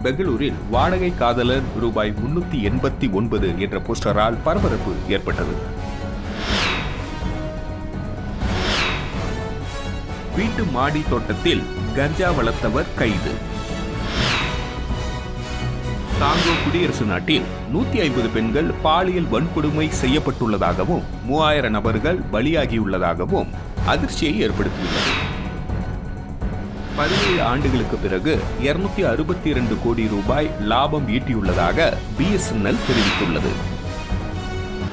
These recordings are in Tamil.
பெங்களூரில் வாடகை காதலன் ரூபாய் 389 என்ற போஸ்டரால் பரபரப்பு ஏற்பட்டது. வீட்டு மாடி தோட்டத்தில் கஞ்சா வளர்த்தவர் கைது. காங்கோ குடியரசு நாட்டில் 150 பெண்கள் பாலியல் வன்கொடுமை செய்யப்பட்டுள்ளதாகவும் 3000 நபர்கள் பலியாகியுள்ளதாகவும் அதிர்ச்சியை ஏற்படுத்தியுள்ளது. 17 ஆண்டுகளுக்கு பிறகு 262 கோடி ரூபாய் லாபம் ஈட்டியுள்ளதாக BSNL தெரிவித்துள்ளது.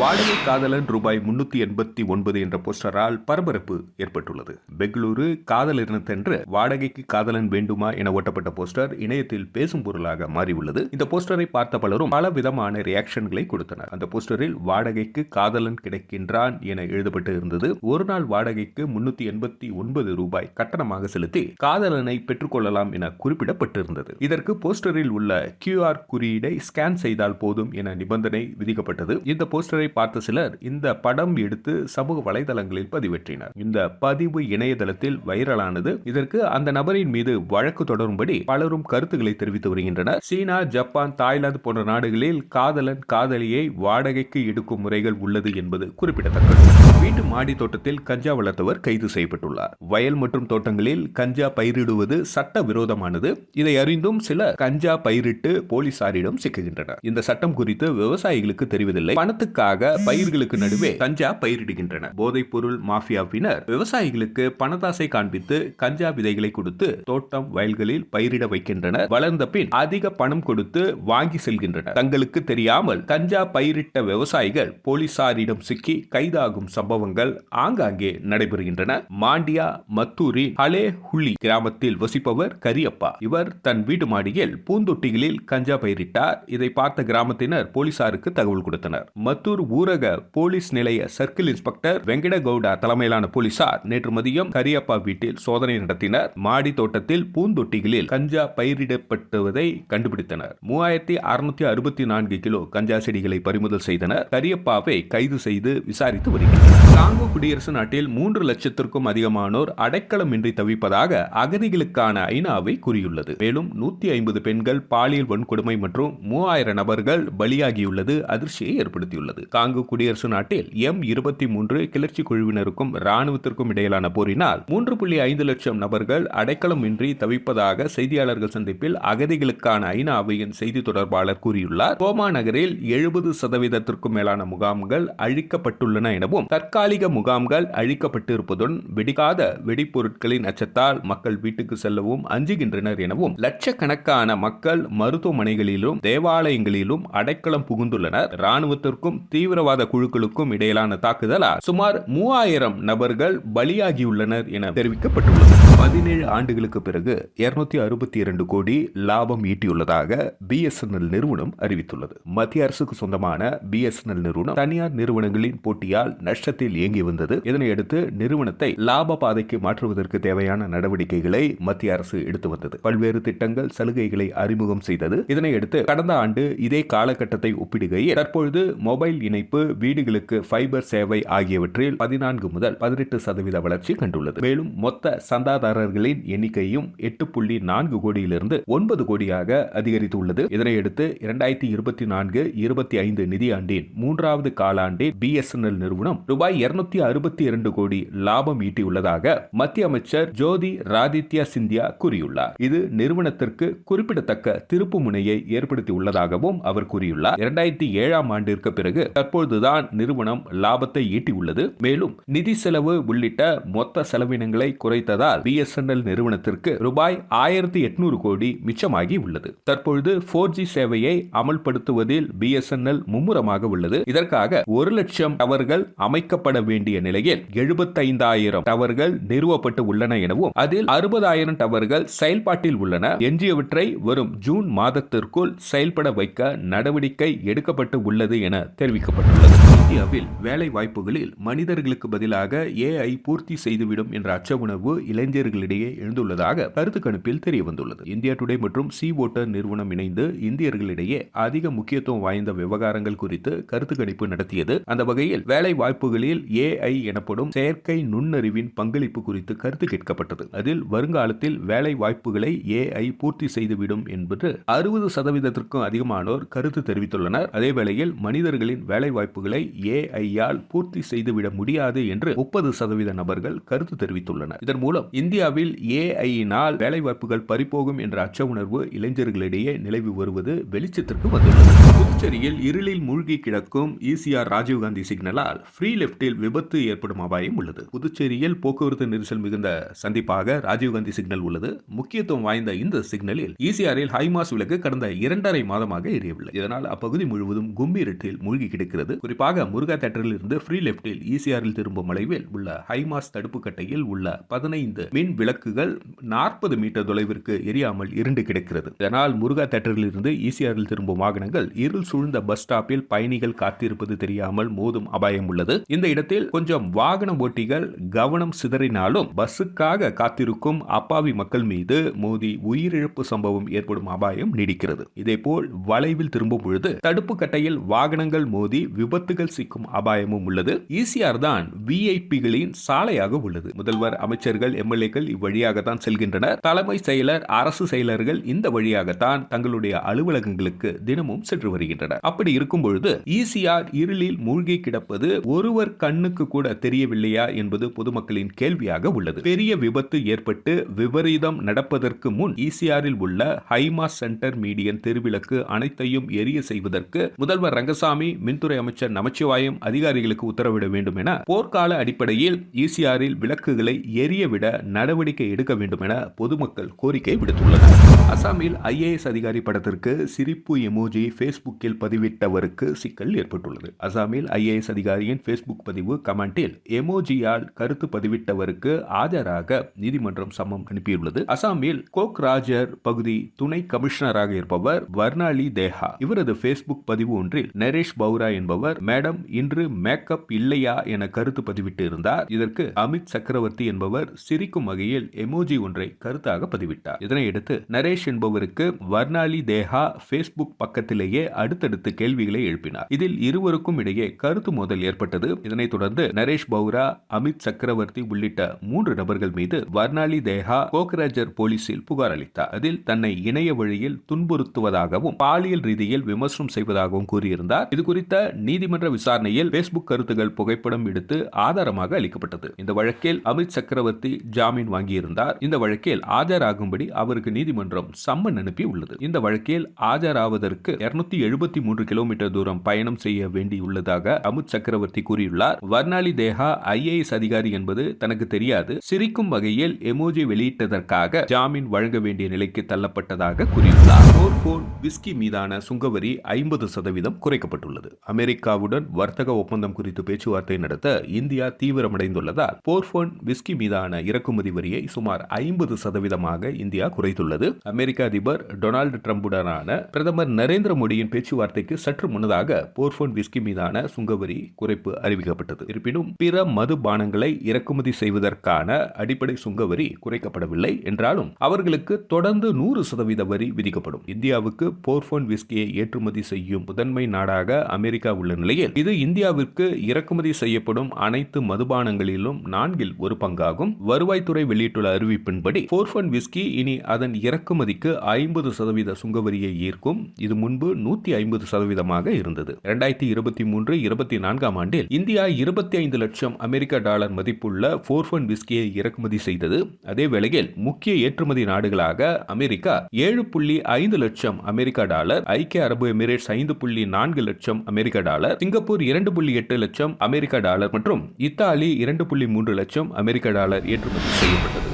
வாடகை காதலன் ரூபாய் 389 என்ற போஸ்டரால் பரபரப்பு ஏற்பட்டுள்ளது. பெங்களூரு காதல் தினத்தன்று வாடகைக்கு காதலன் வேண்டுமா என ஒட்டப்பட்ட போஸ்டர் இணையத்தில் பேசும் பொருளாக மாறியுள்ளது. இந்த போஸ்டரை பார்த்த பலரும் பல விதமான ரியாக்ஷன்களை கொடுத்தனர். அந்த போஸ்டரில் வாடகைக்கு காதலன் கிடைக்கின்றான் என எழுதப்பட்டு இருந்தது. ஒரு நாள் வாடகைக்கு 389 ரூபாய் கட்டணமாக செலுத்தி காதலனை பெற்றுக்கொள்ளலாம் என குறிப்பிடப்பட்டிருந்தது. இதற்கு போஸ்டரில் உள்ள QR குறியீடை ஸ்கேன் செய்தால் போதும் என நிபந்தனை விதிக்கப்பட்டது. இந்த போஸ்டரை பார்த்த சிலர் இந்த படம் எடுத்து சமூக வலைதளங்களில் பதிவேற்றினர். இந்த பதிவு இணையதளத்தில் வைரலானது. இதற்கு அந்த நபரின் மீது வழக்கு தொடரும்படி பலரும் கருத்துக்களை தெரிவித்து வருகின்றனர். சீனா, ஜப்பான், தாய்லாந்து போன்ற நாடுகளில் காதலன் காதலியை வாடகைக்கு எடுக்கும் முறைகள் உள்ளது என்பது குறிப்பிடத்தக்கது. வீட்டு மாடி தோட்டத்தில் கஞ்சா வளர்த்தவர் கைது செய்யப்பட்டுள்ளார். வயல் மற்றும் தோட்டங்களில் கஞ்சா பயிரிடுவது சட்ட விரோதமானது. இதை அறிந்தும் சிலர் கஞ்சா பயிரிட்டு போலீசாரிடம் சிக்குகின்றனர். இந்த சட்டம் குறித்து விவசாயிகளுக்கு தெரிவதில்லை. பணத்துக்காக பயிர்களுக்கு நடுவே கஞ்சா பயிரிடுகின்றனர். போதைப் பொருள் மாஃபியாவினர் விவசாயிகளுக்கு பணத்தாசை காண்பித்து கஞ்சா விதைகளை கொடுத்து தோட்டம் வயல்களில் பயிரிட வைக்கின்றனர். வளர்ந்த பின் அதிக பணம் கொடுத்து வாங்கி செல்கின்றனர். தங்களுக்கு தெரியாமல் கஞ்சா பயிரிட்ட விவசாயிகள் போலீசாரிடம் சிக்கி கைதாகும் சம்பவங்கள் ஆங்காங்கே நடைபெறுகின்றன. மாண்டியா மத்தூரி ஹலே ஹுள்ளி கிராமத்தில் வசிப்பவர் கரியப்பா. இவர் தன் வீட்டு மாடியில் பூந்தொட்டிகளில் கஞ்சா பயிரிட்டார். இதை பார்த்த கிராமத்தினர் போலீசாருக்கு தகவல் கொடுத்தனர். மத்தூர் ஊரக போலீஸ் நிலைய சர்க்கிள் இன்ஸ்பெக்டர் வெங்கடகவுடா தலைமையிலான போலீசார் நேற்று மதியம் கரியப்பா வீட்டில் சோதனை நடத்தினர். மாடி தோட்டத்தில் பூந்தொட்டிகளில் கஞ்சா பயிரிடப்பட்டுவதை கண்டுபிடித்தனர். 3664 கிலோ கஞ்சா செடிகளை பறிமுதல் செய்தனர். கரியப்பாவை கைது செய்து விசாரித்து வருகின்றனர். காங்கோ குடியரசு நாட்டில் 3 லட்சத்திற்கும் அதிகமானோர் அடைக்கலமின்றி தவிப்பதாக அகதிகளுக்கான ஐநாவை கூறியுள்ளது. மேலும் 150 பெண்கள் பாலியல் வன்கொடுமை மற்றும் 3000 நபர்கள் பலியாகியுள்ளது அதிர்ச்சியை ஏற்படுத்தியுள்ளது. காங்கோ குடியரசு நாட்டில் M23 கிளர்ச்சி குழுவினருக்கும் ராணுவத்திற்கும் இடையிலான போரினால் 3.5 லட்சம் நபர்கள் அடைக்கலமின்றி தவிப்பதாக செய்தியாளர்கள் சந்திப்பில் அகதிகளுக்கான ஐநாவின் செய்தி தொடர்பாளர் கூறியுள்ளார். கோமா நகரில் 70% மேலான முகாம்கள் அழிக்கப்பட்டுள்ளன எனவும் தற்காலிக முகாம்கள் அழிக்கப்பட்டு இருப்பதுடன் வெடிக்காத வெடிப்பொருட்களின் அச்சத்தால் மக்கள் வீட்டுக்கு செல்லவும் அஞ்சுகின்றனர் எனவும் லட்சக்கணக்கான மக்கள் மருத்துவமனைகளிலும் தேவாலயங்களிலும் அடைக்கலம் புகுந்துள்ளனர். ராணுவத்திற்கும் தீவிரவாத குழுக்களுக்கும் இடையிலான தாக்குதலால் சுமார் 3000 நபர்கள் பலியாகியுள்ளனர் என தெரிவிக்கப்பட்டுள்ளது. 17 ஆண்டுகளுக்கு பிறகு 262 கோடி லாபம் ஈட்டியுள்ளதாக BSNL நிறுவனம் அறிவித்துள்ளது. மத்திய அரசுக்கு சொந்தமான BSNL நிறுவனம் தனியார் நிறுவனங்களின் போட்டியால் நஷ்டத்தில் இயங்கி வந்தது. இதனையடுத்து நிறுவனத்தை லாப பாதைக்கு மாற்றுவதற்கு தேவையான நடவடிக்கைகளை மத்திய அரசு எடுத்து வந்தது. பல்வேறு திட்டங்கள், சலுகைகளை அறிமுகம் செய்தது. இதனையடுத்து கடந்த ஆண்டு இதே காலகட்டத்தை ஒப்பிடுகையில் தற்பொழுது மொபைல் இணைப்பு, வீடுகளுக்கு ஃபைபர் சேவை ஆகியவற்றில் 14 முதல் 18% வளர்ச்சி கண்டுள்ளது. மேலும் மொத்த சந்தாதாரர்களின் எண்ணிக்கையும் 8.4 கோடியிலிருந்து 9 கோடியாக அதிகரித்துள்ளது. இதனையடுத்து 2024-25 நிதியாண்டின் 3வது காலாண்டில் BSNL நிறுவனம் ரூபாய் 262 கோடி லாபம் ஈட்டியுள்ளதாக மத்திய அமைச்சர் ஜோதி ராதித்யா சிந்தியா கூறியுள்ளார். இது நிறுவனத்திற்கு குறிப்பிடத்தக்க திருப்பு முனையை ஏற்படுத்தியுள்ளதாகவும் அவர் கூறியுள்ளார். 2007ஆம் ஆண்டிற்கு பிறகு தற்பொழுதுதான் நிறுவனம் லாபத்தை ஈட்டியுள்ளது. மேலும் நிதி செலவு உள்ளிட்ட மொத்த செலவினங்களை குறைத்ததால் BSNL நிறுவனத்திற்கு ரூபாய் 1800 கோடி மிச்சமாகி உள்ளது. தற்பொழுது 4G சேவையை அமல்படுத்துவதில் BSNL மும்முரமாக உள்ளது. இதற்காக 1 லட்சம் டவர்கள் அமைக்கப்பட வேண்டிய நிலையில் 75,000 டவர்கள் நிறுவப்பட்டு உள்ளன எனவும் அதில் 60,000 டவர்கள் செயல்பாட்டில் உள்ளன. எஞ்சியவற்றை வரும் ஜூன் மாதத்திற்குள் செயல்பட வைக்க நடவடிக்கை எடுக்கப்பட்டு உள்ளது என தெரிவிக்கப்பட்டது. அறிவிக்கப்பட்டுள்ளது. இந்தியாவில் வேலை வாய்ப்புகளில் மனிதர்களுக்கு பதிலாக AI பூர்த்தி செய்துவிடும் என்ற அச்ச உணர்வு இளைஞர்களிடையே எழுந்துள்ளதாக கருத்து கணிப்பில் தெரியவந்துள்ளது. இந்தியா டுடே மற்றும் சி வோட்டர் நிறுவனம் இணைந்து இந்தியர்களிடையே அதிக முக்கியத்துவம் வாய்ந்த விவகாரங்கள் குறித்து கருத்து கணிப்பு நடத்தியது. அந்த வகையில் வேலை வாய்ப்புகளில் AI எனப்படும் செயற்கை நுண்ணறிவின் பங்களிப்பு குறித்து கருத்து கேட்கப்பட்டது. அதில் வருங்காலத்தில் வேலை வாய்ப்புகளை AI பூர்த்தி செய்துவிடும் என்பது 60% அதிகமானோர் கருத்து தெரிவித்துள்ளனர். அதேவேளையில் மனிதர்களின் வேலை வாய்ப்புகளை AI-யால் பூர்த்தி செய்துவிட முடியாது என்று 30% நபர்கள் கருத்து தெரிவித்துள்ளனர். இதன் மூலம் இந்தியாவில் AI-யினால் வேலை வாய்ப்புகள் பறிபோகும் என்ற அச்ச உணர்வு இளைஞர்களிடையே நிலவி வருவது வெளிச்சத்திற்கு வந்துள்ளது. புதுச்சேரியில் இருளில் மூழ்கி கிடக்கும் ECR ராஜீவ்காந்தி சிக்னலால் ஃப்ரீ லெப்டில் விபத்து ஏற்படும் அபாயம் உள்ளது. புதுச்சேரியில் போக்குவரத்து நெரிசல் மிகுந்த சந்திப்பாக ராஜீவ்காந்தி சிக்னல் உள்ளது. முக்கியத்துவம் வாய்ந்த இந்த சிக்னலில் ECR-இல் ஹைமாஸ் விளக்கு கடந்த 2.5 மாதமாக எரியவில்லை. இதனால் அப்பகுதி முழுவதும் கும்மிருட்டில் மூழ்கி கிடக்கிறது. குறிப்பாக முருகா தியேட்டரில் இருந்து ஃப்ரீ லெப்டில் ECR-இல் திரும்பும் மலைவில் உள்ள ஹைமாஸ் தடுப்பு கட்டையில் உள்ள 15 மின் விளக்குகள் 40 மீட்டர் தொலைவிற்கு எரியாமல் இருண்டு கிடக்கிறது. இதனால் முருகா தியேட்டரில் இருந்து ECR-இல் திரும்பும் வாகனங்கள் இருள் சூழ்ந்த பஸ் ஸ்டாப்பில் பயணிகள் காத்திருப்பது தெரியாமல் மோதும் அபாயம் உள்ளது. இந்த இடத்தில் கொஞ்சம் வாகன ஓட்டிகள் கவனம் சிதறினாலும் பஸ்ஸுக்காக காத்திருக்கும் அப்பாவி மக்கள் மீது மோதி உயிரிழப்பு சம்பவம் ஏற்படும் அபாயம் நீடிக்கிறது. இதேபோல் வளைவில் திரும்பும் பொழுது தடுப்பு கட்டையில் வாகனங்கள் மோதி விபத்துகள் சிக்கும் அபாயமும் உள்ளது. ECR தான் VIP-களின் சாலையாக உள்ளது. முதல்வர், அமைச்சர்கள், MLA-க்கள் இவ்வழியாகத்தான் செல்கின்றனர். தலைமை செயலர், அரசு செயலர்கள் இந்த வழியாகத்தான் தங்களுடைய அலுவலகங்களுக்கு தினமும் சென்று வருகின்றனர். அப்படி இருக்கும் பொழுது ECR இருளில் மூழ்கி கிடப்பது ஒருவர் கண்ணுக்கு கூட தெரியவில்லையா என்பது பொதுமக்களின் கேள்வியாக உள்ளது. பெரிய விபத்து ஏற்பட்டு விபரீதம் நடப்பதற்கு முன் ECR-இல் உள்ள ஹைமாஸ் சென்டர் மீடியன் தெருவிளக்கு அனைத்தையும் எரிய செய்வதற்கு முதல்வர் ரங்கசாமி, மின்துறை அமைச்சர் நமச்சிவாயம் அதிகாரிகளுக்கு உத்தரவிட வேண்டும் என போர்க்கால அடிப்படையில் ECR-இல் விளக்குகளை எரியவிட நடவடிக்கை எடுக்க வேண்டும் என பொதுமக்கள் கோரிக்கை விடுத்துள்ளனர். அசாமில் IAS அதிகாரி படத்திற்கு சிரிப்பு எமோஜி Facebookல் பதிவிட்டவருக்கு சிக்கல் ஏற்பட்டுள்ளது. அசாமில் IAS அதிகாரியின் Facebook பதிவு கமெண்டில் எமோஜியால் கருத்து பதிவிட்டவருக்கு ஆஜராக நீதிமன்றம் சம்மன் அனுப்பியுள்ளது. அசாமில் கோக்ராஜர் பகுதி துணை கமிஷனராக இருப்பவர் வர்னாலி தேஹா. இவரது Facebook பதிவு ஒன்றில் நரேஷ் பவுரா என்பவர், மேடம் இன்று மேக்கப் இல்லையா என கருத்து பதிவிட்டு இருந்தார். இதற்கு அமித் சக்கரவர்த்தி என்பவர் சிரிக்கும் வகையில் எமோஜி ஒன்றை கருத்தாக பதிவிட்டார். இதனையடுத்து நரேஷ் என்பவருக்கு வர்னாலி தேஹா Facebook பக்கத்திலேயே அடுத்தடுத்து கேள்விகளை எழுப்பினார். இதில் இருவருக்கும் இடையே கருத்து மோதல் ஏற்பட்டது. இதனைத் தொடர்ந்து நரேஷ் பவுரா, அமித் சக்கரவர்த்தி உள்ளிட்ட 3 நபர்கள் மீது வர்னாலி தேஹா கோக்ராஜர் போலீசில் புகார் அளித்தார். அதில் தன்னை இணைய வழியில் துன்புறுத்துவதாகவும் பாலியல் ரீதியில் விமர்சனம் செய்வதாகவும் கூறியிருந்தார். இது குறித்த நீதிமன்ற விசாரணையில் Facebook கருத்துகள் புகைப்படம் எடுத்து ஆதாரமாக அளிக்கப்பட்டது. இந்த வழக்கில் அமித் சக்கரவர்த்தி ஜாமீன் வாங்கியிருந்தார். இந்த வழக்கில் ஆஜராகும்படி அவருக்கு நீதிமன்றம் சம்மன் அனுப்பி உள்ளது. இந்த வழக்கில் ஆஜராவதற்கு 273 கிலோமீட்டர் தூரம் பயணம் செய்ய வேண்டியுள்ளதாக அமித் சக்கரவர்த்தி கூறியுள்ளார். வர்னாலி தேஹா IAS அதிகாரி என்பது தனக்கு தெரியாது, சிரிக்கும் வகையில் எமோஜி வெளியிட்டதற்காக ஜாமீன் வழங்க வேண்டிய நிலைக்கு தள்ளப்பட்டதாக கூறியுள்ளார். போர்போன் விஸ்கி மீதான சுங்கவரி 50% குறைக்கப்பட்டுள்ளது. அமெரிக்காவுடன் வர்த்தக ஒப்பந்தம் குறித்து பேச்சுவார்த்தை நடத்த இந்தியா தீவிரமடைந்துள்ளதால் போர்போன் விஸ்கி மீதான இறக்குமதி வரியை சுமார் 50% இந்தியா குறைத்துள்ளது. அமெரிக்க அதிபர் டொனால்டு டிரம்புடனான பிரதமர் நரேந்திர மோடியின் பேச்சுவார்த்தைக்கு சற்று முன்னதாக போர்போன் விஸ்கி மீதான சுங்கவரி குறைப்பு அறிவிக்கப்பட்டது. இருப்பினும் பிற மதுபானங்களை இறக்குமதி செய்வதற்கான அடிப்படை சுங்கவரி குறைக்கப்படவில்லை என்றாலும் அவர்களுக்கு தொடர்ந்து 100% வரி விதிக்கப்படும். இந்தியாவுக்கு போர்போன் விஸ்கியை ஏற்றுமதி செய்யும் முதன்மை நாடாக அமெரிக்கா உள்ள நிலையில் இது இந்தியாவிற்கு இறக்குமதி செய்யப்படும் அனைத்து மதுபானங்களிலும் 4 பங்காகும். வருவாய்த்துறை வெளியிட்டுள்ள அறிவிப்பின்படி போர்போன் விஸ்கி இனி அதன் இறக்குமதிக்கு 50% சுங்கவரியை ஈர்க்கும். இது முன்பு 150% இருந்தது. 2023-24 ஆண்டில் இந்தியா 25 லட்சம் அமெரிக்க டாலர் மதிப்புள்ள போர்போன் விஸ்கியை இறக்குமதி செய்தது. அதே வேளையில் முக்கிய ஏற்றுமதி நாடுகளாக அமெரிக்கா 7.5 லட்சம் அமெரிக்க டாலர், ஐக்கிய அரபு எமிரேட்ஸ் 5.4 லட்சம் அமெரிக்க டாலர், சிங்கப்பூர் 2.8 லட்சம் அமெரிக்க டாலர் மற்றும் இத்தாலி 2.3 லட்சம் அமெரிக்க டாலர் ஏற்றுமதி செய்யப்பட்டது.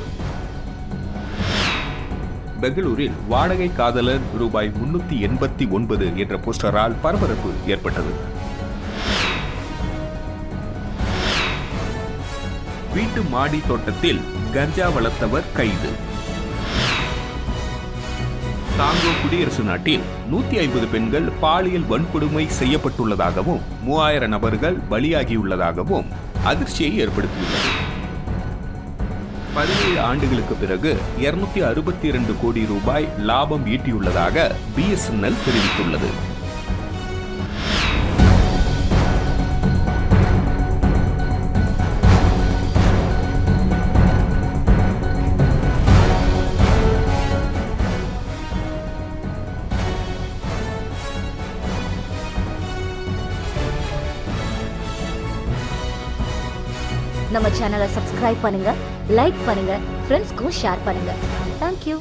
பெங்களூரில் வாடகை காதலர் ரூபாய் 389 என்ற போஸ்டரால் பரபரப்பு ஏற்பட்டது. வீட்டு மாடி தோட்டத்தில் கஞ்சா வளர்த்தவர் கைது. காங்கோ குடியரசு நாட்டில் 150 பெண்கள் பாலியல் வன்கொடுமை செய்யப்பட்டுள்ளதாகவும் 3000 நபர்கள் பலியாகியுள்ளதாகவும் அதிர்ச்சியை ஏற்படுத்தியுள்ளது. 17 ஆண்டுகளுக்கு பிறகு 262 கோடி ரூபாய் லாபம் ஈட்டியுள்ளதாக BSNL தெரிவித்துள்ளது. நம்ம சேனலை சப்ஸ்கிரைப் பண்ணுங்க, லைக் பண்ணுங்க, ஃப்ரெண்ட்ஸ்க்கும் ஷேர் பண்ணுங்க. தேங்க்யூ.